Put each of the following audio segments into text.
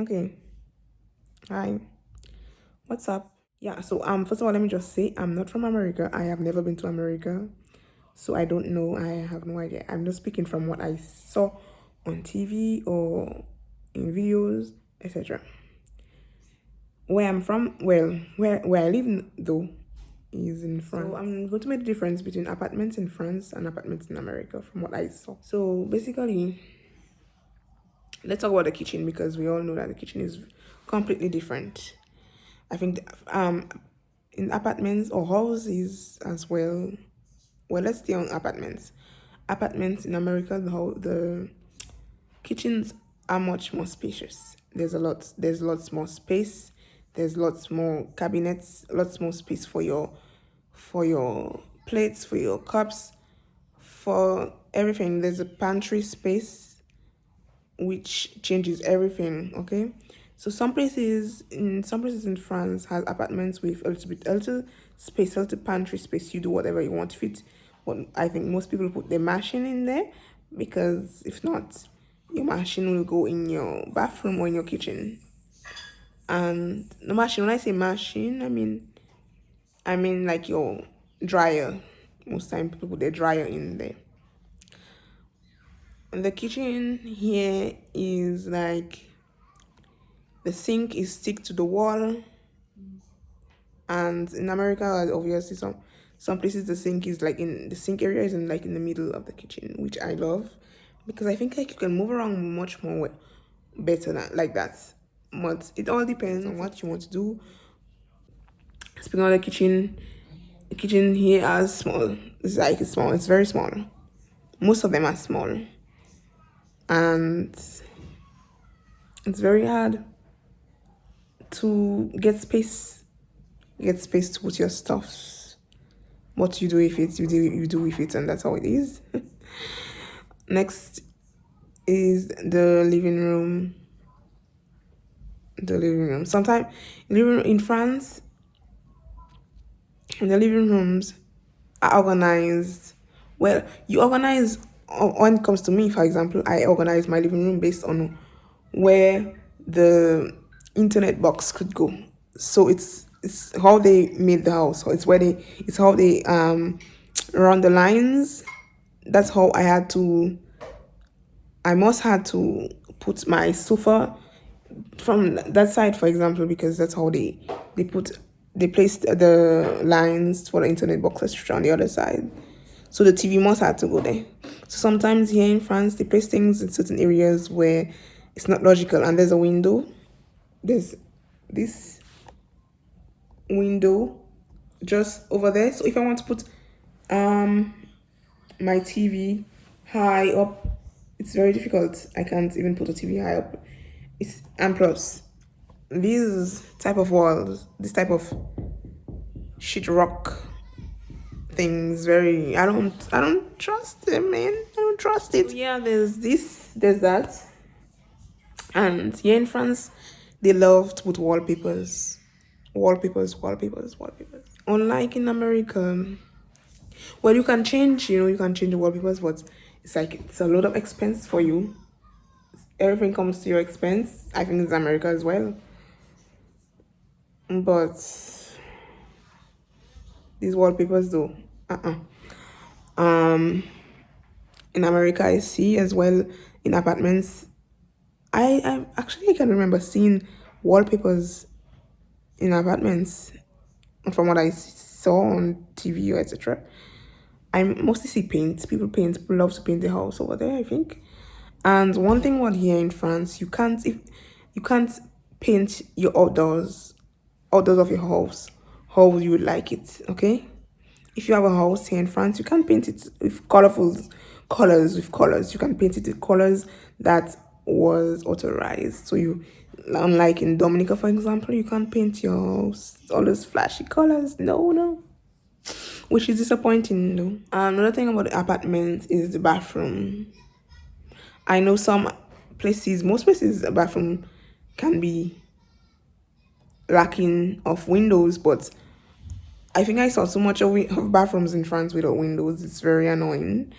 Okay. Hi. What's up? Yeah, so first of all let me just say I'm not from America. I have never been to America. So I don't know. I have no idea. I'm just speaking from what I saw on TV or in videos, etc. Where I'm from, well, where I live though is in France. So I'm going to make the difference between apartments in France and apartments in America from what I saw. So basically, let's talk about the kitchen because we all know that the kitchen is completely different. I think in apartments or houses as well. Well, let's stay on apartments. Apartments in America, the kitchens are much more spacious. There's lots more space. There's lots more cabinets, lots more space for your plates, for your cups, for everything. There's a pantry space which changes everything. Okay, so some places in France has apartments with a little space, a little pantry space. You do whatever you want with. But I think most people put their machine in there because if not, your machine will go in your bathroom or in your kitchen. And the machine, when I say machine, I mean like your dryer. Most time people put their dryer in there. And the kitchen here is like the sink is stick to the wall, and in America, obviously some places the sink area is in like in the middle of the kitchen, which I love because I think like you can move around much more better than like that. But it all depends on what you want to do. Speaking of the kitchen here is small. It's small. It's very small. Most of them are small, and it's very hard to get space to put your stuff. What you do with it, you do with it, and that's how it is. Next is the living room. The living room. Sometimes living in France, the living rooms are organized. Well, you organize when it comes to me, for example, I organize my living room based on where the internet box could go. So it's how they made the house. So it's how they run the lines. That's how I must had to put my sofa from that side, for example, because that's how they put they placed the lines for the internet boxes on the other side. So the TV must have to go there. So sometimes here in France, they place things in certain areas where it's not logical, and there's a window. There's this window just over there. So if I want to put um my TV high up, it's very difficult. I can't even put a TV high up. It's and plus these type of walls, this type of shit rock things, very I don't trust it, man. I don't trust it. So yeah, there's that. And here in France, they love to put wallpapers. Wallpapers. Unlike in America, well, you can change the wallpapers, but it's like it's a lot of expense for you. Everything comes to your expense. I think it's America as well. But these wallpapers, though, um, in America, I see as well in apartments. I can remember seeing wallpapers in apartments from what I saw on TV or etc. I mostly see paint. People paint. People love to paint the house over there, I think. And one thing what here in France, you can't paint your outdoors of your house how you would like it. Okay, if you have a house here in France, you can paint it with colorful colors. With colors, you can paint it with colors that was authorized. So you, unlike in Dominica, for example, you can't paint your house all those flashy colors. No, no, which is disappointing though. Another thing about the apartment is the bathroom. I know most places, the bathroom can be lacking of windows, but I think I saw so much of bathrooms in France without windows. It's very annoying.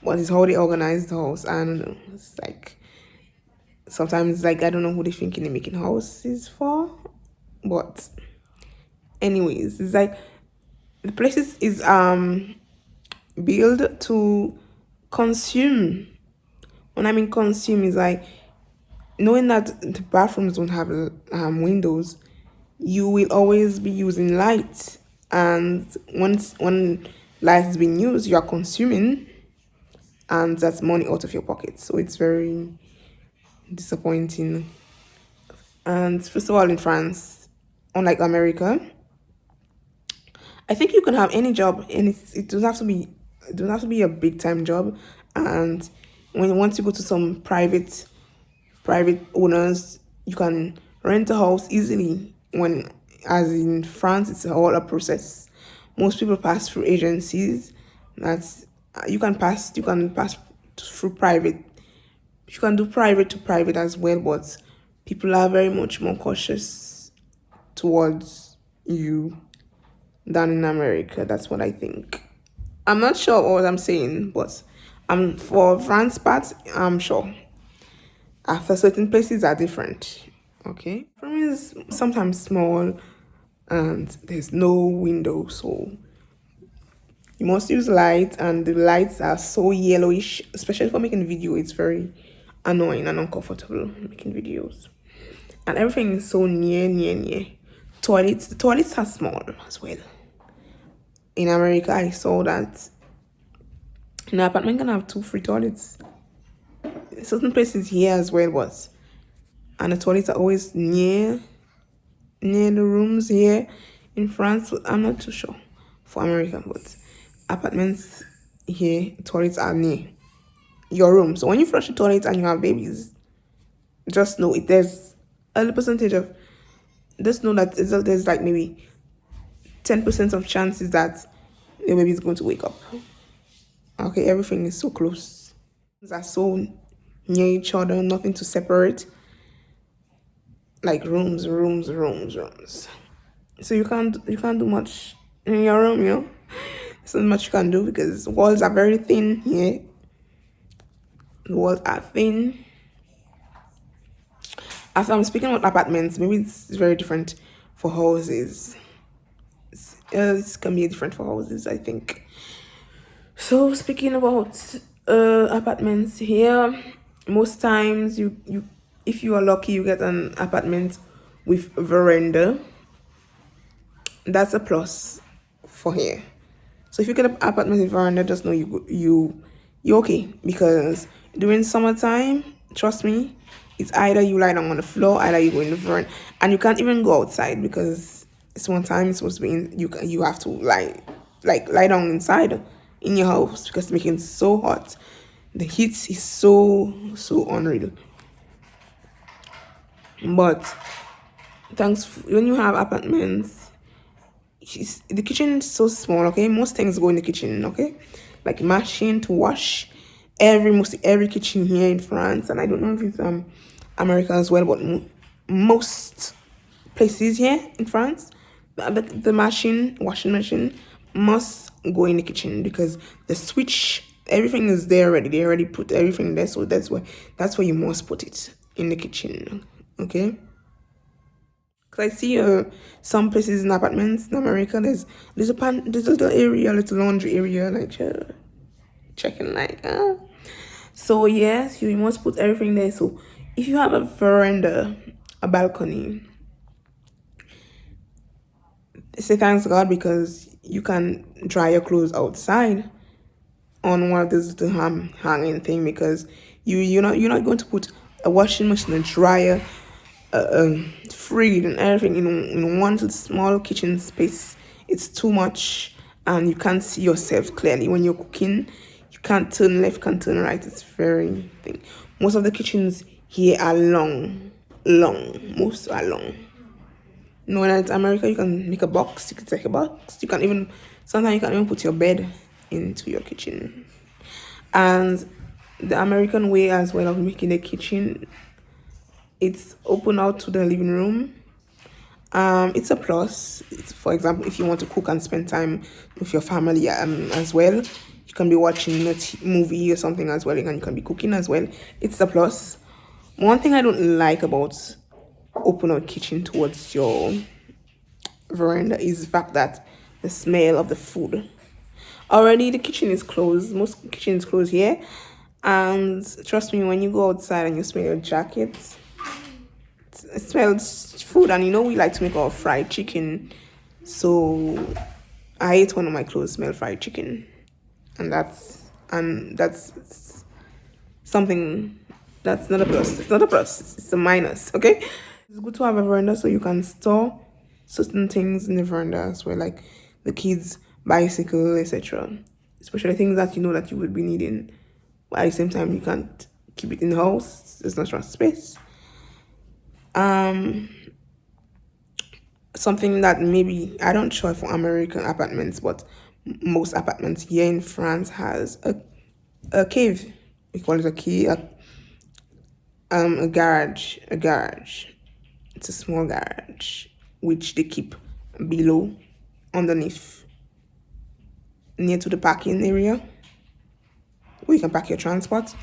But it's how they organize the house. I don't know. It's like Sometimes like I don't know who they thinking they're making houses for, but anyways, it's like the places is built to consume. When I mean consume, is like knowing that the bathrooms don't have windows, you will always be using light, and once when light is being used, you are consuming, and that's money out of your pocket. So it's very disappointing. And first of all, in France, unlike America, I think you can have any job, and it doesn't have to be a big time job. And once you go to some private owners, you can rent a house easily. When as in France, it's all a process. Most people pass through agencies. That's you can pass through private. You can do private to private as well, but people are very much more cautious towards you than in America. That's what I think. I'm not sure what I'm saying, but for France part, I'm sure. After certain places are different. Okay. For me is sometimes small and there's no window, so you must use light, and the lights are so yellowish, especially for making video. It's very annoying and uncomfortable making videos. And everything is so near. The toilets are small as well. In America, I saw that an apartment can have two free toilets. Certain places here as well, but and the toilets are always near the rooms here in France. I'm not too sure for America, but apartments here, toilets are near your room. So when you flush the toilet and you have babies, just know it. There's a percentage of just know that there's like maybe 10% of chances that the baby is going to wake up. Okay, everything is so close. Things are so near each other, nothing to separate. Like rooms. So you can't do much in your room, There's not much you can do because walls are very thin here. The walls are thin. As I'm speaking about apartments, maybe it's very different for houses. It can be different for houses, I think. So speaking about apartments here, most times you if you are lucky, you get an apartment with veranda. That's a plus for here. So if you get an apartment with veranda, just know you're okay, because during summertime, trust me, it's either you lie down on the floor, either you go in the veranda, and you can't even go outside because summertime is supposed to be you have to lie down inside in your house because it's making so hot. The heat is so unreal. But when you have apartments, the kitchen is so small. Okay, most things go in the kitchen. Okay, like machine to wash. Mostly every kitchen here in France, and I don't know if it's America as well, but most places here in France, the washing machine must go in the kitchen because the switch, everything is there already. They already put everything there, so that's where you must put it, in the kitchen. Okay. Cause I see some places in apartments in America, there's a little area, little laundry area, like checking like. So yes, you must put everything there. So if you have a veranda, a balcony, say thanks God, because you can dry your clothes outside on one of those little hanging thing, because you're not going to put a washing machine, a dryer, fridge and everything in one little small kitchen space. It's too much, and you can't see yourself clearly when you're cooking. You can't turn left, can't turn right. It's very thing. Most of the kitchens here are long. Most are long. No, when it's America, you can make a box. You can take a box. Sometimes you can even put your bed into your kitchen. And the American way as well of making the kitchen, it's open out to the living room. It's a plus. For example, if you want to cook and spend time with your family as well, you can be watching a movie or something as well, and you can be cooking as well. It's a plus. One thing I don't like about open a kitchen towards your veranda is the fact that the smell of the food. Already the kitchen is closed. Most kitchens close here. And trust me, when you go outside and you smell your jacket, it smells food. And we like to make our fried chicken. So I hate when my clothes smell fried chicken. And that's something that's not a plus. It's not a plus. It's a minus. Okay. It's good to have a veranda so you can store certain things in the veranda as well, like the kids' bicycle, etc. Especially things that you know that you would be needing. But at the same time, you can't keep it in the house. There's not much space. Um, Something that maybe I don't sure for American apartments, but most apartments here in France has a cave. We call it a key, a garage, a garage. It's a small garage which they keep below, underneath, near to the parking area where you can park your transport.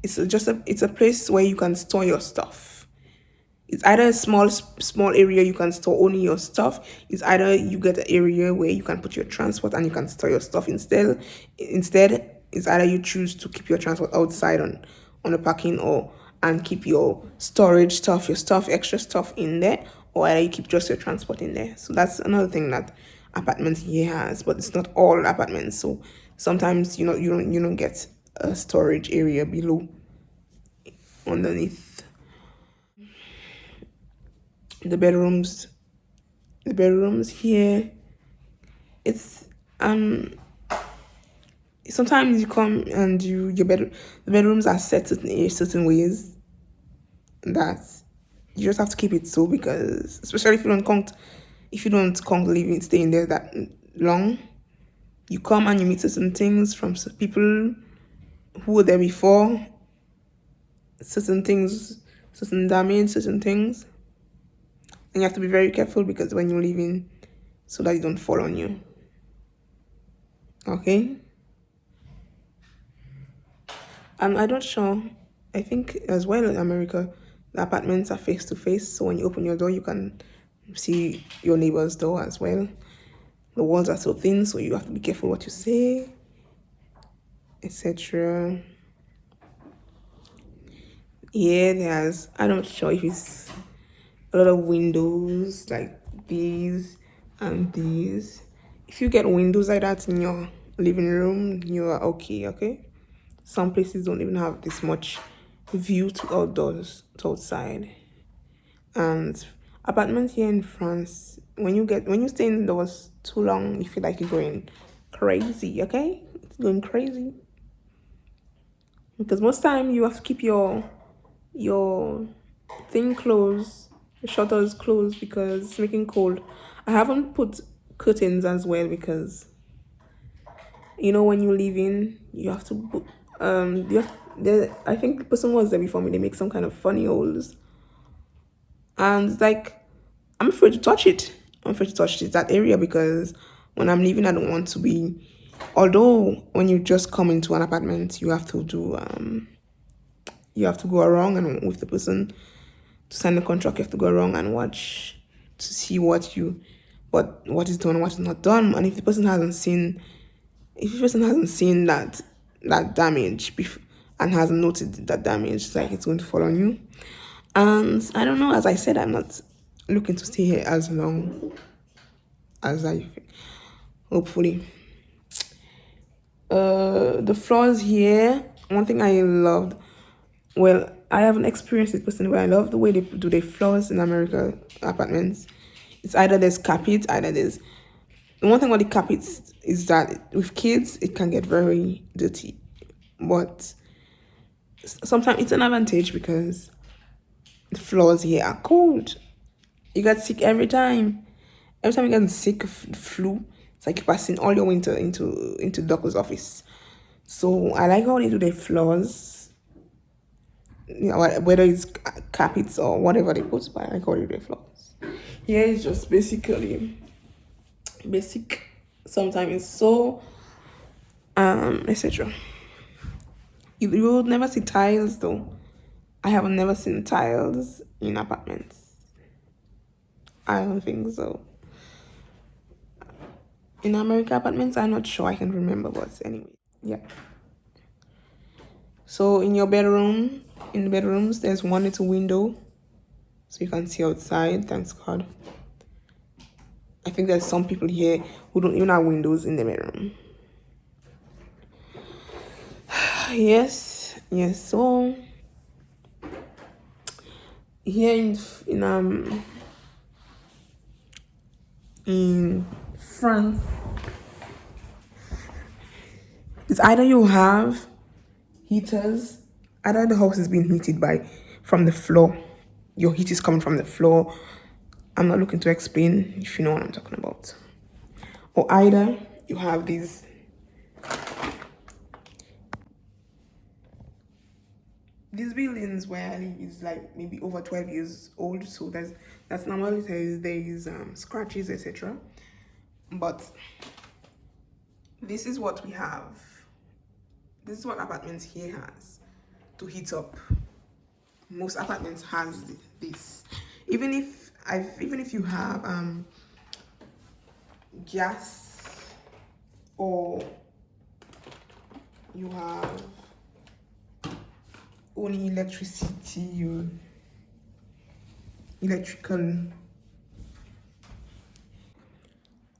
It's a place where you can store your stuff. It's either a small area you can store only your stuff. It's either you get an area where you can put your transport and you can store your stuff instead. It's either you choose to keep your transport outside on the parking, or and keep your storage stuff, your stuff, extra stuff in there, or either you keep just your transport in there. So that's another thing that apartments here has, but it's not all apartments. So sometimes you don't get a storage area below, underneath. The bedrooms the bedrooms here, it's sometimes you come and the bedrooms are set in certain ways that you just have to keep it so, because especially if you don't living staying there that long, you come and you meet certain things from people who were there before, certain things, certain damage, certain things, and you have to be very careful because when you're leaving, so that you don't fall on you. Okay. And I don't sure. I think as well in America, the apartments are face to face. So when you open your door, you can see your neighbor's door as well. The walls are so thin, so you have to be careful what you say, etc. Yeah, I'm not sure if it's a lot of windows like these and these. If you get windows like that in your living room, you are okay, okay? Some places don't even have this much view to outdoors, to outside. And apartments here in France, when you stay indoors too long, you feel like you're going crazy, okay? It's going crazy. Because most time you have to keep your thing closed, the shutters closed because it's making cold. I haven't put curtains as well because when you leave in, you have to put I think the person who was there before me, they make some kind of funny holes. And it's like I'm afraid to touch it. I'm afraid to touch that area because when I'm leaving I don't want to be, although when you just come into an apartment you have to go around and with the person to sign the contract, you have to go around and watch to see what is done, what is not done. And if the person hasn't seen that damage and hasn't noted that damage, it's like it's going to fall on you. And I don't know, as I said, I'm not looking to stay here as long as I hopefully. The floors here, one thing I loved, well, I haven't experienced it personally, but I love the way they do their floors in America apartments. It's either there's carpet, either there's. The one thing about the carpets is that with kids it can get very dirty, but sometimes it's an advantage because the floors here are cold. You get sick every time. Every time you get sick of flu, it's like you're passing all your winter into doctor's office. So I like how they do their floors, whether it's carpets or whatever they put, but I like how they do their floors. Here it's just basically basic. Sometimes it's so etc. You will never see tiles though. I have never seen tiles in apartments. I don't think so. In America apartments, I'm not sure. I can remember, but anyway, yeah. So in your bedroom, in the bedrooms, there's one little window, so you can see outside. Thanks God. I think there's some people here who don't even have windows in the bedroom. Yes. So here in France, it's either you have heaters, either the house is being heated from the floor. Your heat is coming from the floor. I'm not looking to explain if you know what I'm talking about. Or either you have these buildings where I live is like maybe over 12 years old, so that's normally there is scratches, etc. But this is what we have. This is what apartments here has to heat up. Most apartments has this. Even if you have gas, or you have only electricity or electrical,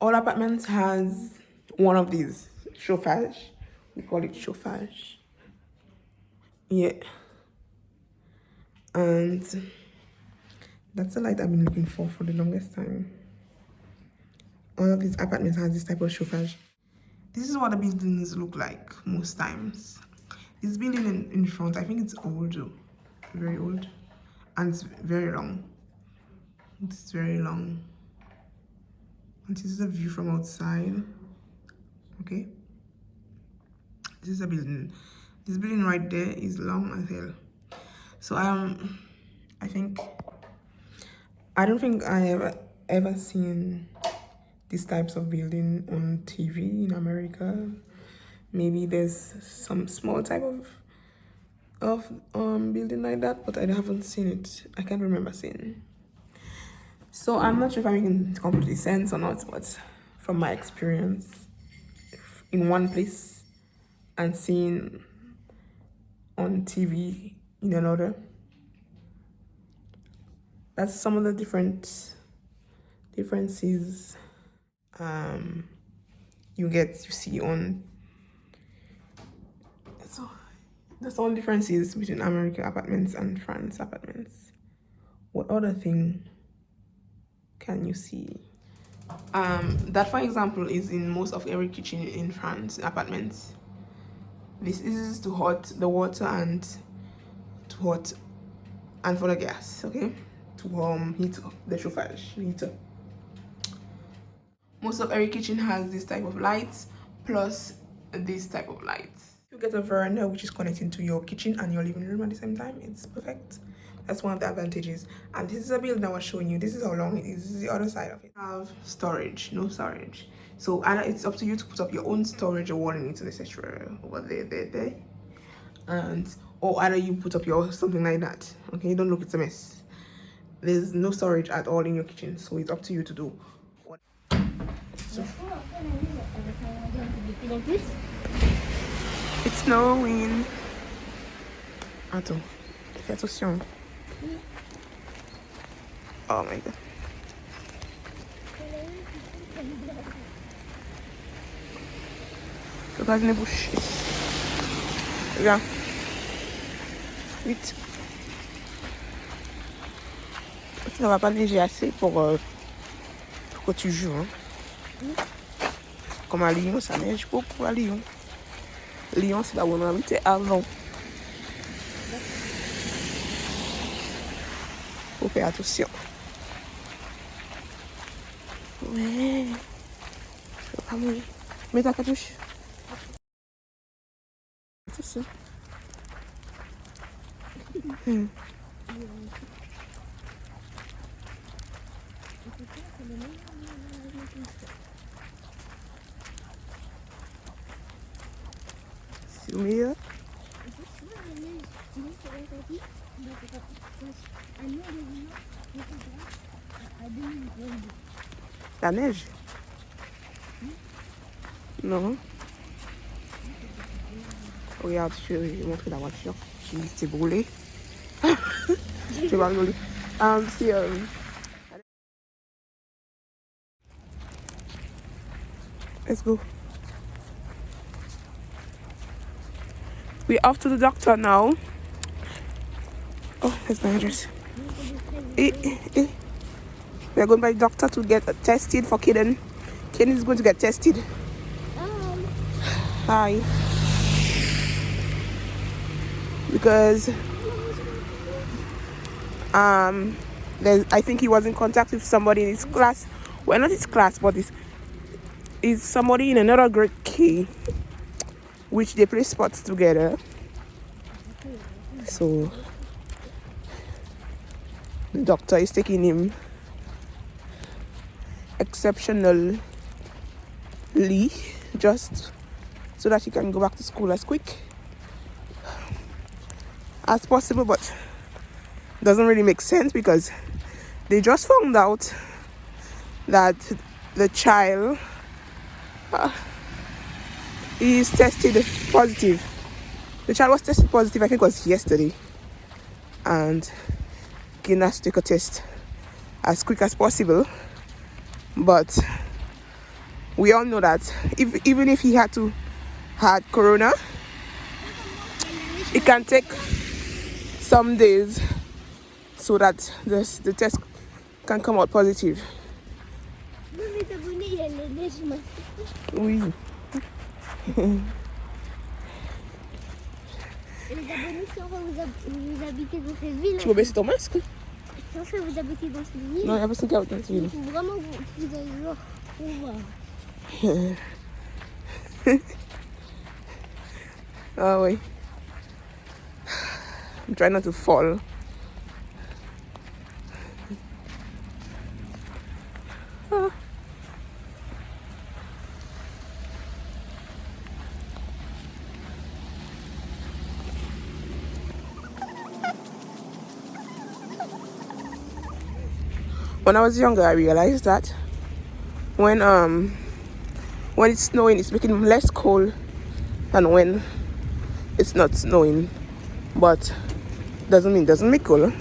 all apartments has one of these chauffage. We call it chauffage. Yeah. And that's the light I've been looking for the longest time. All of these apartments have this type of chauffage. This is what the buildings look like most times. This building in front, I think it's old, very old, and it's very long. It's very long. And this is a view from outside. Okay. This is a building. This building right there is long as hell. So I don't think I have ever seen these types of building on TV in America. Maybe there's some small type of building like that, but I haven't seen it. I can't remember seeing. So I'm not sure if I'm making completely sense or not, but from my experience in one place and seeing on TV in another, that's some of the differences you see on. So there's all differences between American apartments and France apartments. What other thing can you see? That, for example, is in most of every kitchen in France apartments. This is to hot the water and for the gas, okay? To heat the chauffage heater. Most of every kitchen has this type of lights plus this type of lights. You get a veranda which is connecting to your kitchen and your living room at the same time. It's perfect. That's one of the advantages. And this is a building I was showing you. This is how long it is. This is the other side of it. Have storage, no storage. So either it's up to you to put up your own storage or wall into the etc. over there. Or either you put up your something like that. Okay, don't look, it's a mess. There's no storage at all in your kitchen, so it's up to you to do. So, it's snowing. Attends, fais attention. Oh my god. Le gaz n'est bouché. Viens. Vite. Ça va pas neiger assez pour que tu joues. Hein. Comme à Lyon, ça neige beaucoup à Lyon. Lyon, c'est là où on habitait avant. Faut faire attention. Ouais. Je veux pas mourir. Mets ta capuche. C'est ça. C'est meilleur. La neige? Non. Regarde, je vais montrer la voiture qui s'est brûlée. Je vais pas rigoler. C'est let's go. We're off to the doctor now. Oh, that's my address. We're going by the doctor to get tested for Kaden. Kaden is going to get tested. Hi. Because I think he was in contact with somebody in his class. Well, not his class, but is somebody in another grade K, which they play sports together. So the doctor is taking him exceptionally just so that he can go back to school as quick as possible, but doesn't really make sense because they just found out that the child is tested positive. The child was tested positive, I think it was yesterday, and he has to take a test as quick as possible. But we all know that even if he had corona, it can take some days so that the test can come out positive. Oui. Les abonnés, si vous habitez dans cette ville. Tu veux baisser ton masque? Si vous habitez dans cette ville. Non, il n'y a personne qui habite dans cette ville. Il faut vraiment que vous allez voir pour voir. Ah oui. I'm trying not to fall. When I was younger, I realized that when it's snowing, it's making less cold than when it's not snowing. But doesn't mean it doesn't make cold.